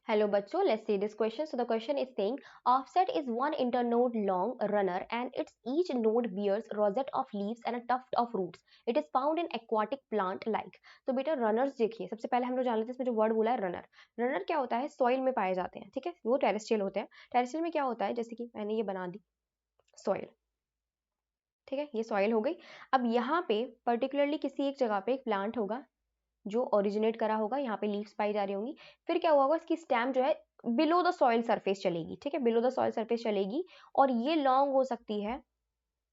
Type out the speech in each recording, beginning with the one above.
Hello bachcho, let's see this question. So the question is saying offset is one internode long runner and its each node bears rosette of leaves and a tuft of roots. It is found in aquatic plant like. तो बेटा runners देखिए, सबसे पहले हम लोग जान लेते हैं इसमें जो वर्ड बोला है रनर. रनर क्या होता है? सॉइल में पाए जाते हैं, ठीक है, वो टेरेस्ट्रियल होते हैं. टेरेस्ट्रियल में क्या होता है, जैसे कि मैंने ये बना दी सॉइल, ठीक है, ये सॉइल हो गई. अब यहाँ पे पर्टिकुलरली किसी एक जगह पे एक प्लांट होगा जो ओरिजिनेट करा होगा, यहाँ पे लीव्स पाई जा रही होंगी. फिर क्या हुआ होगा, इसकी स्टेम जो है बिलो द सॉइल सरफेस चलेगी, ठीक है, बिलो द सॉइल सरफेस चलेगी. और ये लॉन्ग हो सकती है,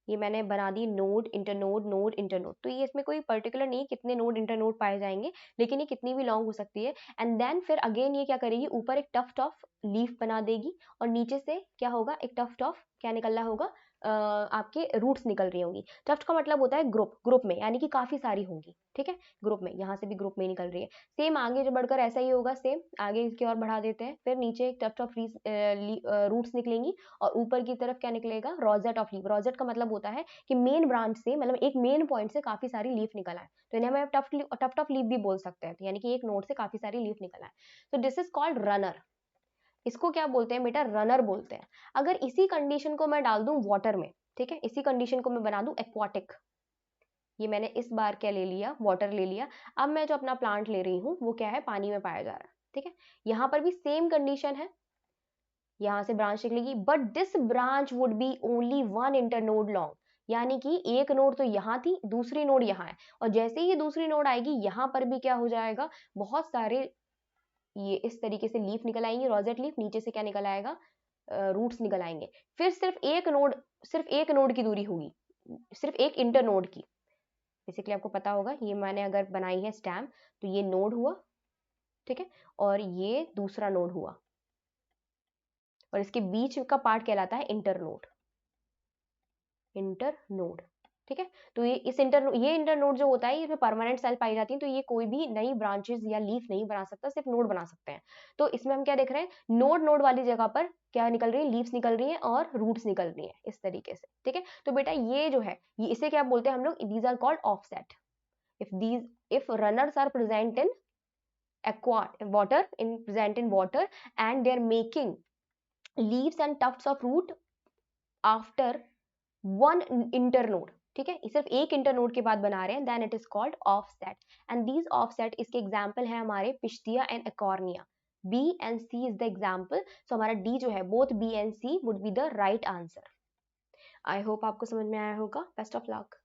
ये मैंने बना दी नोड इंटरनोड नोड इंटरनोड. तो ये इसमें कोई पर्टिकुलर नहीं कितने नोड इंटरनोड पाए जाएंगे, लेकिन ये कितनी भी लॉन्ग हो सकती है. एंड देन फिर अगेन ये क्या करेगी, ऊपर एक टफ्ट ऑफ लीफ बना देगी और नीचे से क्या होगा, एक टफ्ट ऑफ क्या निकल रहा होगा, आपके रूट्स निकल रही होंगी. टफ्ट का मतलब होता है ग्रुप, ग्रुप में यानी कि काफी सारी होंगी, ठीक है, ग्रुप में, यहाँ से भी ग्रुप में निकल रही है. सेम आगे जो बढ़कर ऐसा ही होगा, सेम आगे इसकी और बढ़ा देते हैं. फिर नीचे एक टफ्ट ऑफ रूट्स निकलेंगी और ऊपर की तरफ क्या निकलेगा, रोजेट ऑफ लीफ. रोजेट का मतलब होता है कि मेन ब्रांच से, मतलब एक मेन पॉइंट से काफी सारी लीफ निकल आए, तो इन्हें हम टफ्ट ऑफ लीफ भी बोल सकते हैं, यानी कि एक नोड से काफी सारी लीफ निकल आए. तो दिस इज कॉल्ड रनर. इसको क्या बोलते हैं बेटा, रनर बोलते हैं. अगर इसी कंडीशन को मैं डाल दूं वाटर में, ठीक है, इसी कंडीशन को मैं बना दूं एक्वाटिक, ये मैंने इस बार क्या ले लिया, वाटर ले लिया. अब मैं जो अपना प्लांट ले रही हूँ वो क्या है, पानी में पाया जा रहा है, ठीक है. यहाँ पर भी सेम कंडीशन है, यहाँ से ब्रांच निकलेगी, but this branch would be only one internode long, यानी कि एक नोड तो यहाँ थी, दूसरी नोड यहाँ है, और जैसे ही ये दूसरी नोड आएगी यहाँ पर भी क्या हो जाएगा, बहुत सारे ये इस तरीके से लीफ निकल आएंगे, रोजेट लीफ. नीचे से क्या निकल आएगा, रूट्स निकल आएंगे. फिर सिर्फ एक नोड की दूरी होगी, सिर्फ एक इंटर नोड की. बेसिकली आपको पता होगा, ये मैंने अगर बनाई है स्टेम, तो ये नोड हुआ, ठीक है, और ये दूसरा नोड हुआ, और इसके बीच का पार्ट कहलाता है इंटरनोड. इंटरनोड, ठीक है. तो ये इंटरनोड जो होता है, इसमें परमानेंट सेल पाई जाती है, तो ये कोई भी नई ब्रांचेस या लीफ नहीं बना सकता, सिर्फ नोड बना सकते हैं. तो इसमें हम क्या देख रहे हैं, नोड नोड वाली जगह पर क्या निकल रही है, लीव्स निकल रही हैं और रूट्स निकल रही हैं, इस तरीके से, ठीक है. तो बेटा ये जो है, ये इसे क्या बोलते हैं हम लोग, these are called offset. if runners are present in water and they are making leaves and tufts of root after one internode, ठीक है, सिर्फ एक इंटरनोड के बाद बना रहे हैं, then it is called offset. And these offset, इसके एग्जांपल है हमारे Pistia and Eichhornia. B and C is the example. So हमारा डी जो है, both B and C would be the right answer. I hope आपको समझ में आया होगा. Best of luck.